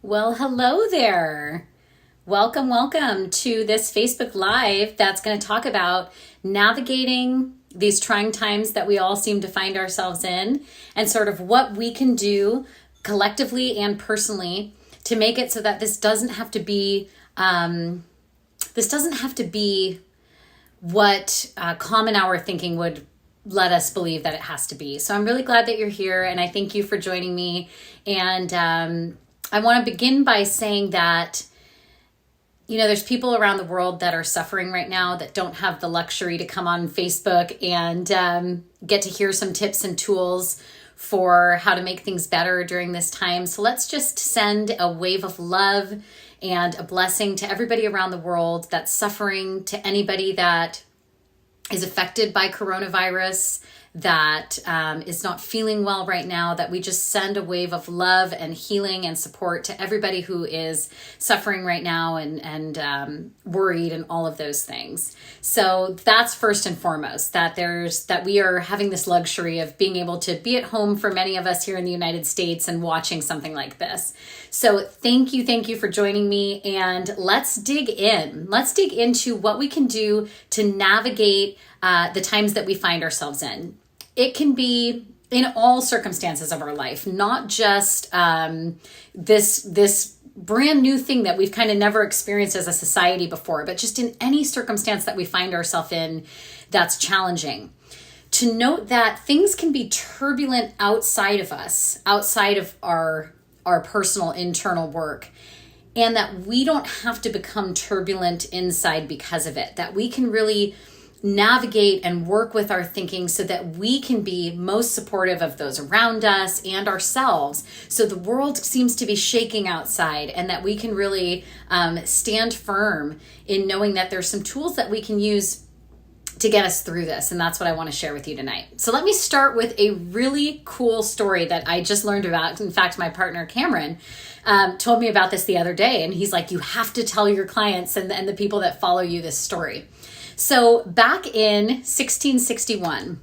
Well, hello there. Welcome to this Facebook Live that's going to talk about navigating these trying times that we all seem to find ourselves in and sort of what we can do collectively and personally to make it so that this doesn't have to be what common hour thinking would let us believe that it has to be. So I'm really glad that you're here, and I thank you for joining me. And I want to begin by saying that, there's people around the world that are suffering right now that don't have the luxury to come on Facebook and get to hear some tips and tools for how to make things better during this time. So let's just send a wave of love and a blessing to everybody around the world that's suffering, to anybody that is affected by coronavirus, that is not feeling well right now, that we just send a wave of love and healing and support to everybody who is suffering right now and worried and all of those things. So that's first and foremost, that we are having this luxury of being able to be at home for many of us here in the United States and watching something like this. So thank you for joining me, and let's dig in. Let's dig into what we can do to navigate the times that we find ourselves in. It can be in all circumstances of our life, not just this brand new thing that we've kind of never experienced as a society before, but just in any circumstance that we find ourselves in that's challenging. To note that things can be turbulent outside of us, outside of our personal internal work, and that we don't have to become turbulent inside because of it, that we can really navigate and work with our thinking so that we can be most supportive of those around us and ourselves. So the world seems to be shaking outside, and that we can really stand firm in knowing that there's some tools that we can use to get us through this. And that's what I want to share with you tonight. So let me start with a really cool story that I just learned about. In fact, my partner Cameron told me about this the other day, and he's like, you have to tell your clients and the people that follow you this story. So back in 1661,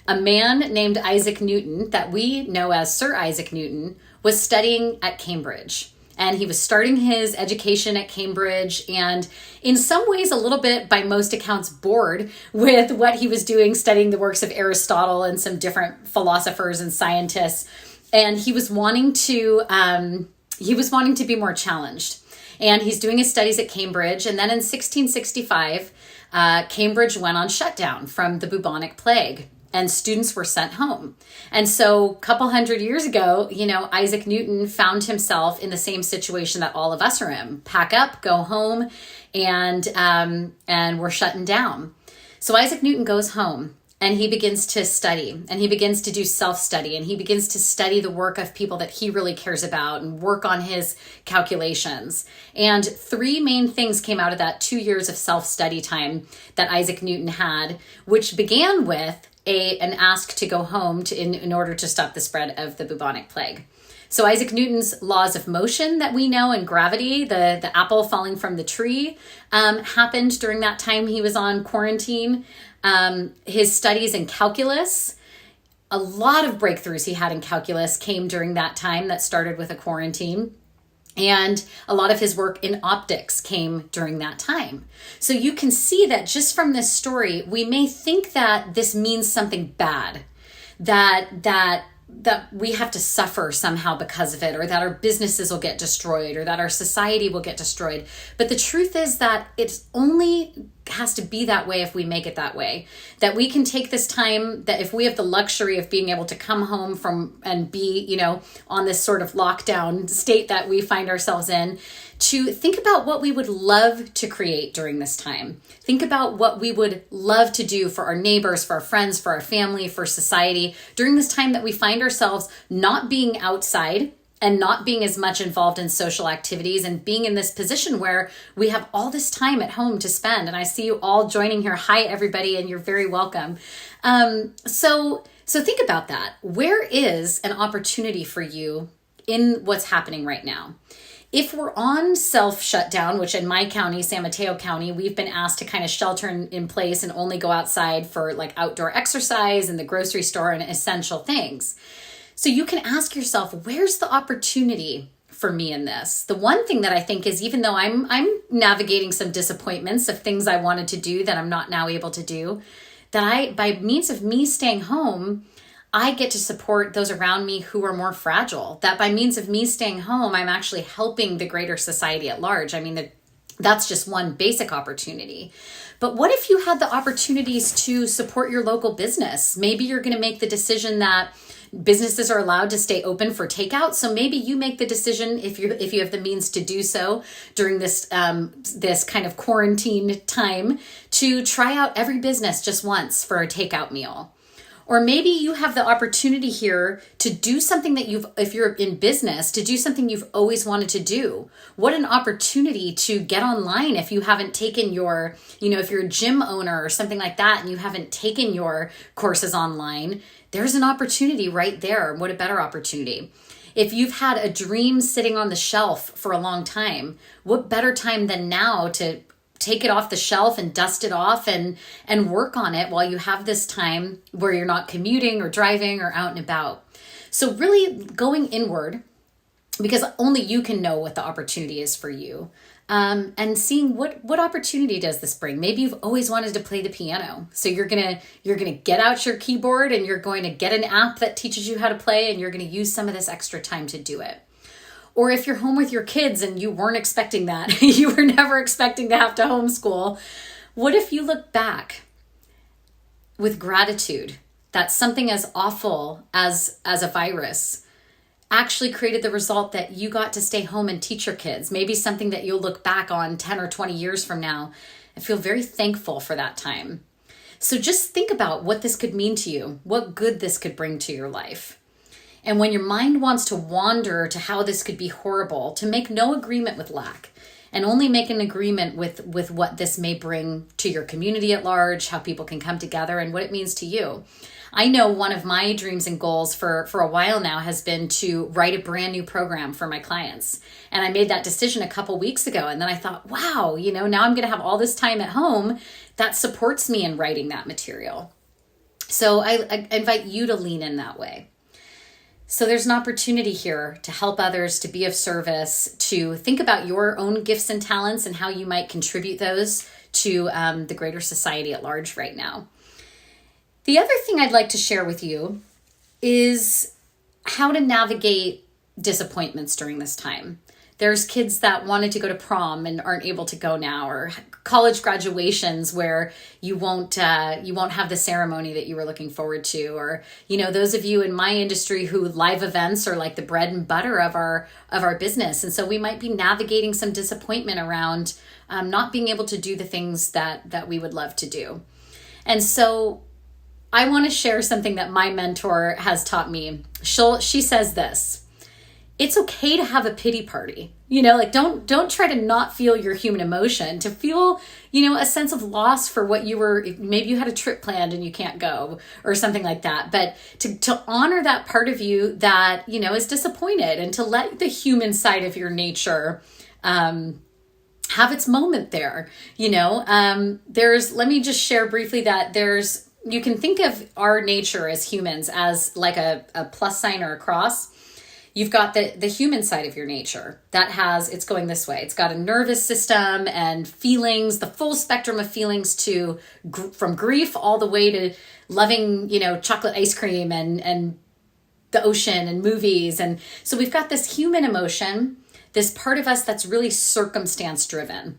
a man named Isaac Newton, that we know as Sir Isaac Newton, was studying at Cambridge. And he was starting his education at Cambridge, and in some ways a little bit, by most accounts, bored with what he was doing, studying the works of Aristotle and some different philosophers and scientists. And he was wanting to be more challenged. And he's doing his studies at Cambridge. And then in 1665, Cambridge went on shutdown from the bubonic plague, and students were sent home. And so a couple hundred years ago, Isaac Newton found himself in the same situation that all of us are in. Pack up, go home, and we're shutting down. So Isaac Newton goes home, and he begins to study, and he begins to do self-study, and he begins to study the work of people that he really cares about and work on his calculations. And three main things came out of that 2 years of self-study time that Isaac Newton had, which began with an ask to go home in order to stop the spread of the bubonic plague. So Isaac Newton's laws of motion that we know, and gravity, the apple falling from the tree, happened during that time he was on quarantine. His studies in calculus, a lot of breakthroughs he had in calculus came during that time that started with a quarantine. And a lot of his work in optics came during that time. So you can see that just from this story, we may think that this means something bad, that we have to suffer somehow because of it, or that our businesses will get destroyed, or that our society will get destroyed. But the truth is that it's only has to be that way if we make it that way. That we can take this time, that if we have the luxury of being able to come home from and be, on this sort of lockdown state that we find ourselves in, to think about what we would love to create during this time. Think about what we would love to do for our neighbors, for our friends, for our family, for society during this time that we find ourselves not being outside and not being as much involved in social activities, and being in this position where we have all this time at home to spend. And I see you all joining here. Hi, everybody, and you're very welcome. So think about that. Where is an opportunity for you in what's happening right now? If we're on self-shutdown, which in my county, San Mateo County, we've been asked to kind of shelter in place and only go outside for like outdoor exercise and the grocery store and essential things. So you can ask yourself, where's the opportunity for me in this. The one thing that I think is, even though I'm navigating some disappointments of things I wanted to do that I'm not now able to do, that by means of me staying home, I get to support those around me who are more fragile. That by means of me staying home, I'm actually helping the greater society at large. I mean, that's just one basic opportunity. But what if you had the opportunities to support your local business? Maybe you're going to make the decision that businesses are allowed to stay open for takeout. So maybe you make the decision, if you have the means to do so during this this kind of quarantine time, to try out every business just once for a takeout meal. Or maybe you have the opportunity here to do something that if you're in business, to do something you've always wanted to do. What an opportunity to get online if you haven't taken your, if you're a gym owner or something like that and you haven't taken your courses online, there's an opportunity right there. What a better opportunity. If you've had a dream sitting on the shelf for a long time, what better time than now to take it off the shelf and dust it off and work on it while you have this time where you're not commuting or driving or out and about. So really going inward, because only you can know what the opportunity is for you, and seeing what opportunity does this bring. Maybe you've always wanted to play the piano, so you're gonna get out your keyboard and you're going to get an app that teaches you how to play, and you're going to use some of this extra time to do it. Or if you're home with your kids and you weren't expecting that, you were never expecting to have to homeschool, what if you look back with gratitude that something as awful as a virus actually created the result that you got to stay home and teach your kids? Maybe something that you'll look back on 10 or 20 years from now and feel very thankful for that time. So just think about what this could mean to you, what good this could bring to your life. And when your mind wants to wander to how this could be horrible, to make no agreement with lack and only make an agreement with what this may bring to your community at large, how people can come together and what it means to you. I know one of my dreams and goals for a while now has been to write a brand new program for my clients. And I made that decision a couple weeks ago. And then I thought, wow, now I'm going to have all this time at home that supports me in writing that material. So I invite you to lean in that way. So there's an opportunity here to help others, to be of service, to think about your own gifts and talents and how you might contribute those to the greater society at large right now. The other thing I'd like to share with you is how to navigate disappointments during this time. There's kids that wanted to go to prom and aren't able to go now, or college graduations where you won't have the ceremony that you were looking forward to, or those of you in my industry who live events are like the bread and butter of our business, and so we might be navigating some disappointment around not being able to do the things that we would love to do. And so I want to share something that my mentor has taught me. She says this: it's okay to have a pity party. Don't try to not feel your human emotion, to feel, a sense of loss for what maybe you had a trip planned and you can't go or something like that. But to honor that part of you that, is disappointed, and to let the human side of your nature, have its moment there. Let me just share briefly that you can think of our nature as humans as like a plus sign or a cross. You've got the human side of your nature it's going this way. It's got a nervous system and feelings, the full spectrum of feelings from grief all the way to loving, chocolate ice cream and the ocean and movies. And so we've got this human emotion, this part of us that's really circumstance driven.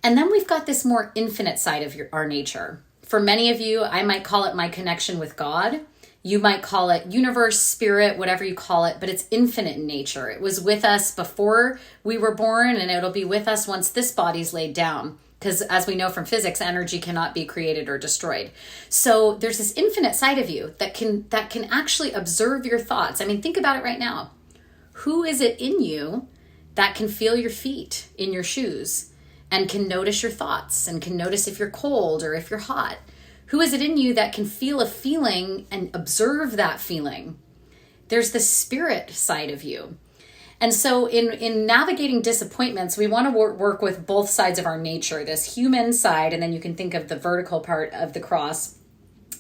And then we've got this more infinite side of our nature. For many of you, I might call it my connection with God. You might call it universe, spirit, whatever you call it, but it's infinite in nature. It was with us before we were born, and it'll be with us once this body's laid down. Because as we know from physics, energy cannot be created or destroyed. So there's this infinite side of you that can actually observe your thoughts. I mean, think about it right now. Who is it in you that can feel your feet in your shoes and can notice your thoughts and can notice if you're cold or if you're hot? Who is it in you that can feel a feeling and observe that feeling? There's the spirit side of you. And so in navigating disappointments, we want to work with both sides of our nature, this human side, and then you can think of the vertical part of the cross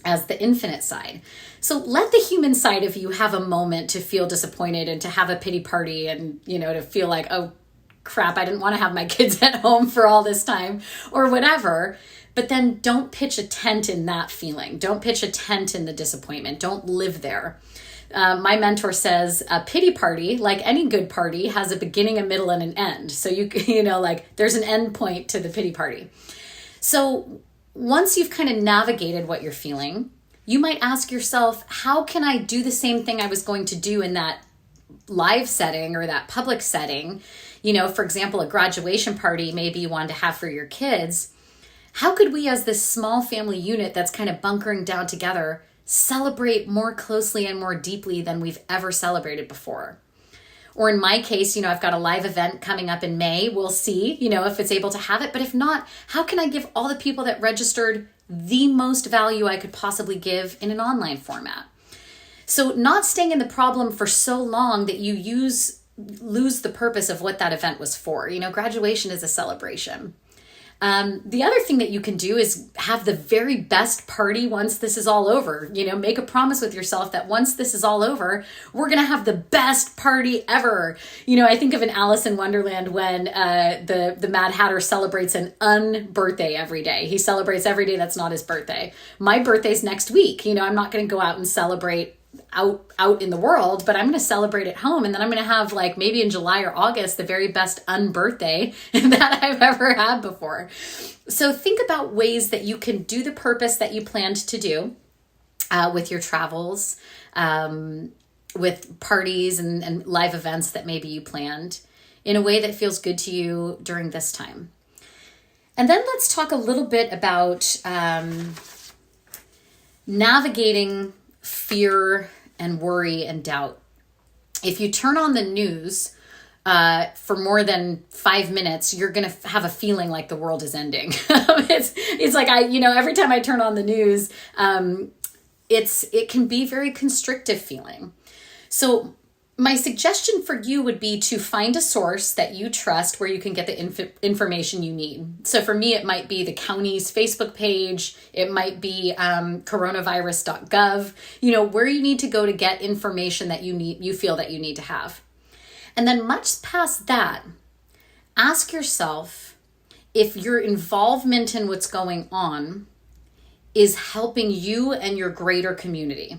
as the infinite side. So let the human side of you have a moment to feel disappointed and to have a pity party and, to feel like, oh crap, I didn't want to have my kids at home for all this time or whatever. But then don't pitch a tent in that feeling. Don't pitch a tent in the disappointment. Don't live there. My mentor says a pity party, like any good party, has a beginning, a middle, and an end. So there's an end point to the pity party. So once you've kind of navigated what you're feeling, you might ask yourself, how can I do the same thing I was going to do in that live setting or that public setting? For example, a graduation party maybe you wanted to have for your kids. How could we, as this small family unit that's kind of bunkering down together, celebrate more closely and more deeply than we've ever celebrated before? Or in my case, I've got a live event coming up in May. We'll see, if it's able to have it. But if not, how can I give all the people that registered the most value I could possibly give in an online format? So not staying in the problem for so long that you lose the purpose of what that event was for. Graduation is a celebration. The other thing that you can do is have the very best party once this is all over. Make a promise with yourself that once this is all over, we're going to have the best party ever. I think of an Alice in Wonderland when the Mad Hatter celebrates an unbirthday every day. He celebrates every day that's not his birthday. My birthday's next week. I'm not going to go out and celebrate out in the world, but I'm going to celebrate at home. And then I'm going to have maybe in July or August, the very best unbirthday that I've ever had before. So think about ways that you can do the purpose that you planned to do with your travels, with parties and live events that maybe you planned in a way that feels good to you during this time. And then let's talk a little bit about navigating fear and worry and doubt. If you turn on the news for more than 5 minutes, you're going to have a feeling like the world is ending. It's like every time I turn on the news, it can be very constrictive feeling. So my suggestion for you would be to find a source that you trust where you can get the information you need. So for me, it might be the county's Facebook page. It might be coronavirus.gov, where you need to go to get information that you feel that you need to have. And then much past that, ask yourself if your involvement in what's going on is helping you and your greater community.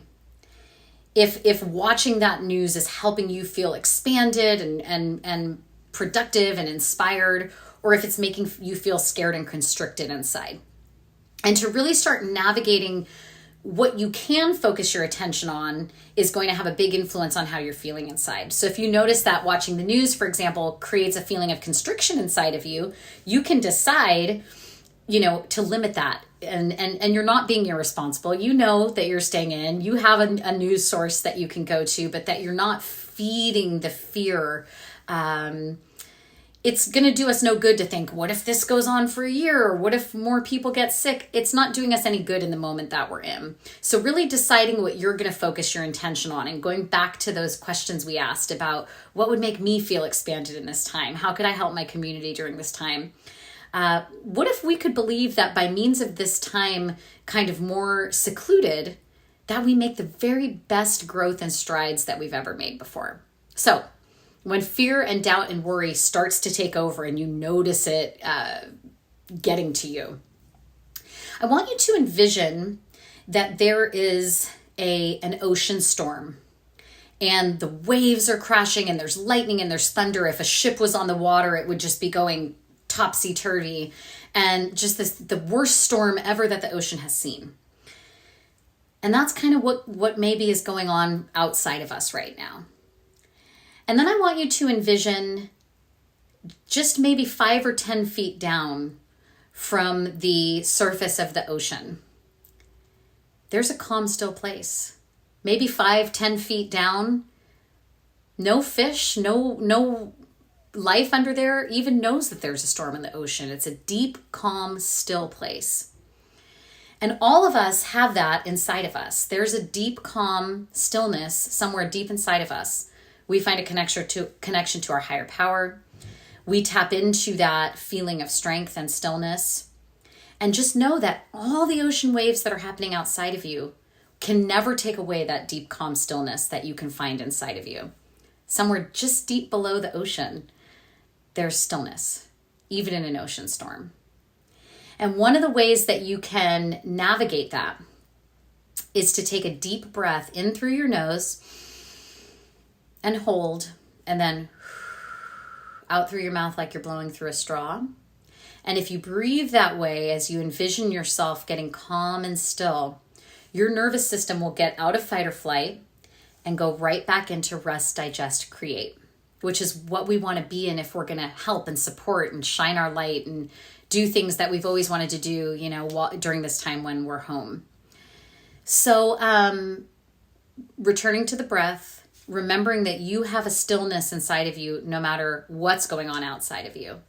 If watching that news is helping you feel expanded and productive and inspired, or if it's making you feel scared and constricted inside. And to really start navigating what you can focus your attention on is going to have a big influence on how you're feeling inside. So if you notice that watching the news, for example, creates a feeling of constriction inside of you, you can decide to limit that. And you're not being irresponsible. You know that you're staying in. You have a news source that you can go to, but that you're not feeding the fear. It's going to do us no good to think, what if this goes on for a year? Or what if more people get sick? It's not doing us any good in the moment that we're in. So really deciding what you're going to focus your intention on and going back to those questions we asked about what would make me feel expanded in this time? How could I help my community during this time? What if we could believe that by means of this time kind of more secluded, that we make the very best growth and strides that we've ever made before? So when fear and doubt and worry starts to take over and you notice it getting to you, I want you to envision that there is an ocean storm and the waves are crashing and there's lightning and there's thunder. If a ship was on the water, it would just be going topsy-turvy, and just the worst storm ever that the ocean has seen. And that's kind of what maybe is going on outside of us right now. And then I want you to envision just maybe 5 or 10 feet down from the surface of the ocean, there's a calm, still place. Maybe 5-10 feet down, no fish, no life under there even knows that there's a storm in the ocean. It's a deep, calm, still place. And all of us have that inside of us. There's a deep, calm stillness somewhere deep inside of us. We find a connection to our higher power. We tap into that feeling of strength and stillness. And just know that all the ocean waves that are happening outside of you can never take away that deep, calm stillness that you can find inside of you. Somewhere just deep below the ocean, there's stillness, even in an ocean storm. And one of the ways that you can navigate that is to take a deep breath in through your nose and hold, and then out through your mouth like you're blowing through a straw. And if you breathe that way, as you envision yourself getting calm and still, your nervous system will get out of fight or flight and go right back into rest, digest, create, which is what we want to be in if we're going to help and support and shine our light and do things that we've always wanted to do, during this time when we're home. So returning to the breath, remembering that you have a stillness inside of you no matter what's going on outside of you.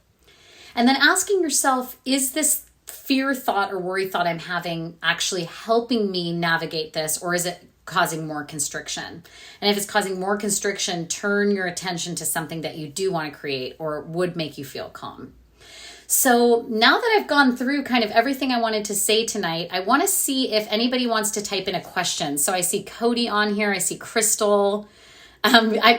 And then asking yourself, is this fear thought or worry thought I'm having actually helping me navigate this, or is it causing more constriction? And if it's causing more constriction, turn your attention to something that you do want to create or would make you feel calm. So now that I've gone through kind of everything I wanted to say tonight, I want to see if anybody wants to type in a question. So I see Cody on here. I see Crystal.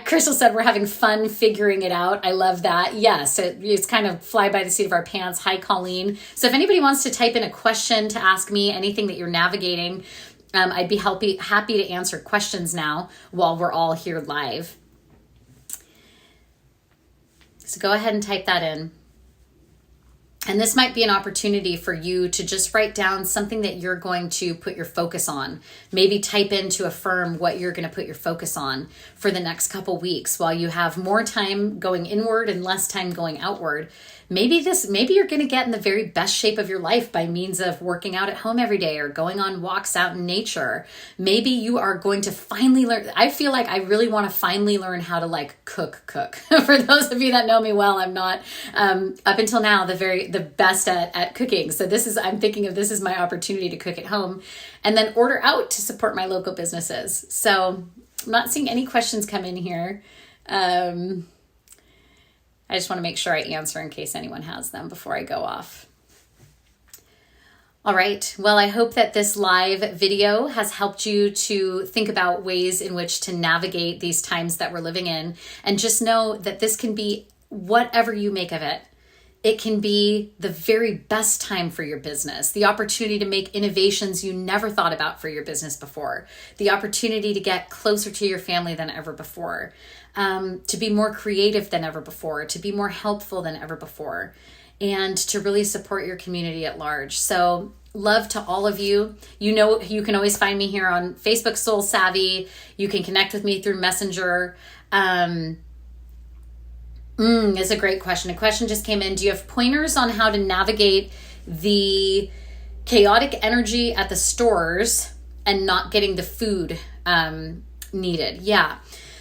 Crystal said we're having fun figuring it out. I love that. Yes, it's kind of fly by the seat of our pants. Hi, Colleen. So if anybody wants to type in a question to ask me, anything that you're navigating, I'd be happy to answer questions now while we're all here live. So go ahead and type that in. And this might be an opportunity for you to just write down something that you're going to put your focus on. Maybe type in to affirm what you're going to put your focus on for the next couple weeks while you have more time going inward and less time going outward. Maybe you're going to get in the very best shape of your life by means of working out at home every day or going on walks out in nature. Maybe you are going to finally learn. I feel like I really want to finally learn how to cook. For those of you that know me well, I'm not up until now the best at cooking. So I'm thinking of this as my opportunity to cook at home and then order out to support my local businesses. So I'm not seeing any questions come in here. I just want to make sure I answer in case anyone has them before I go off. All right. Well, I hope that this live video has helped you to think about ways in which to navigate these times that we're living in. And just know that this can be whatever you make of it. It can be the very best time for your business, the opportunity to make innovations you never thought about for your business before, the opportunity to get closer to your family than ever before, to be more creative than ever before, to be more helpful than ever before, and to really support your community at large. So love to all of you. You can always find me here on Facebook, Soul Savvy. You can connect with me through Messenger. It's a great question. A question just came in. Do you have pointers on how to navigate the chaotic energy at the stores and not getting the food needed? Yeah.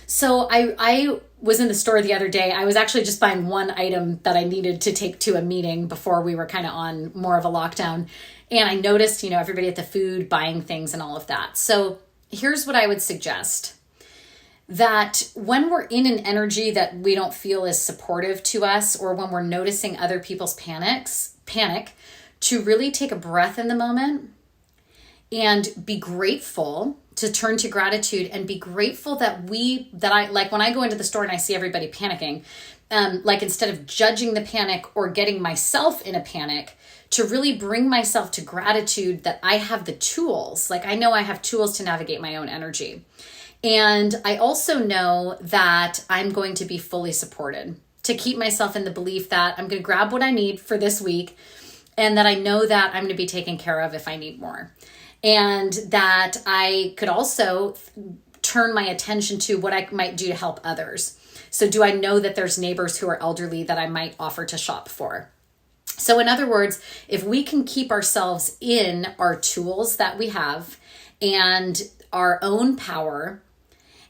So I was in the store the other day. I was actually just buying one item that I needed to take to a meeting before we were kind of on more of a lockdown. And I noticed, everybody at the food buying things and all of that. So here's what I would suggest. That when we're in an energy that we don't feel is supportive to us, or when we're noticing other people's panic, to really take a breath in the moment and be grateful, to turn to gratitude and be grateful that when I go into the store and I see everybody panicking, instead of judging the panic or getting myself in a panic, to really bring myself to gratitude that I have the tools. I know I have tools to navigate my own energy. And I also know that I'm going to be fully supported, to keep myself in the belief that I'm going to grab what I need for this week, and that I know that I'm going to be taken care of if I need more. And that I could also turn my attention to what I might do to help others. So do I know that there's neighbors who are elderly that I might offer to shop for? So in other words, if we can keep ourselves in our tools that we have and our own power,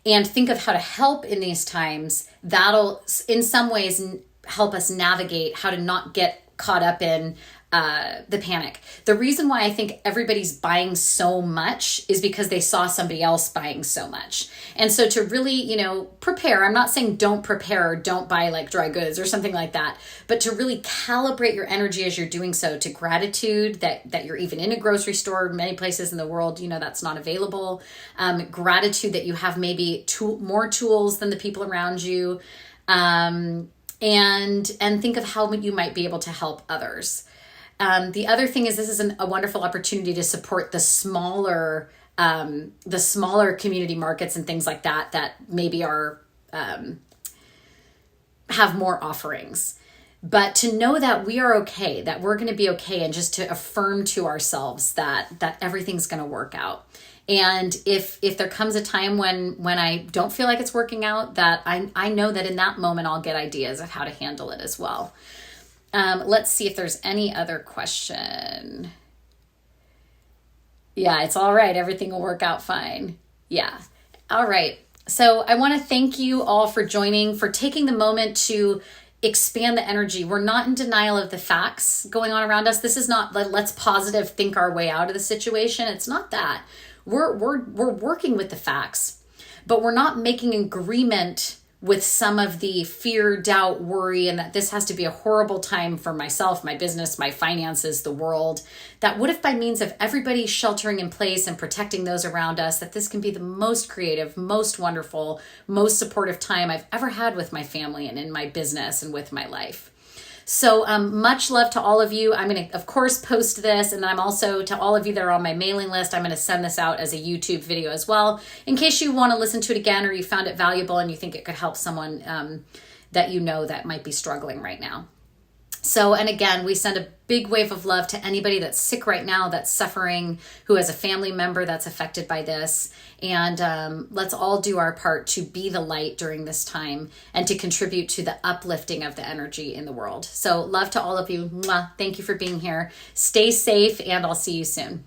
and think of how to help in these times, that'll in some ways help us navigate how to not get caught up in the panic. The reason why I think everybody's buying so much is because they saw somebody else buying so much. And so to really, prepare, I'm not saying don't prepare or don't buy like dry goods or something like that, but to really calibrate your energy as you're doing so to gratitude that you're even in a grocery store. Many places in the world, that's not available. Gratitude that you have maybe more tools than the people around you. And think of how you might be able to help others. The other thing is this is a wonderful opportunity to support the smaller community markets and things like that maybe are have more offerings. But to know that we are okay, that we're going to be okay, and just to affirm to ourselves that everything's going to work out. And if there comes a time when I don't feel like it's working out, that I know that in that moment I'll get ideas of how to handle it as well. Let's see if there's any other question. Yeah, it's all right. Everything will work out fine. Yeah. All right. So I want to thank you all for joining, for taking the moment to expand the energy. We're not in denial of the facts going on around us. This is not let's positive think our way out of the situation. It's not that. We're working with the facts, but we're not making agreement with some of the fear, doubt, worry, and that this has to be a horrible time for myself, my business, my finances, the world. That what if by means of everybody sheltering in place and protecting those around us, that this can be the most creative, most wonderful, most supportive time I've ever had with my family and in my business and with my life. So much love to all of you. I'm going to, of course, post this. And then I'm also, to all of you that are on my mailing list, I'm going to send this out as a YouTube video as well, in case you want to listen to it again or you found it valuable and you think it could help someone that that might be struggling right now. So, and again, we send a big wave of love to anybody that's sick right now, that's suffering, who has a family member that's affected by this. And let's all do our part to be the light during this time and to contribute to the uplifting of the energy in the world. So love to all of you. Mwah. Thank you for being here. Stay safe, and I'll see you soon.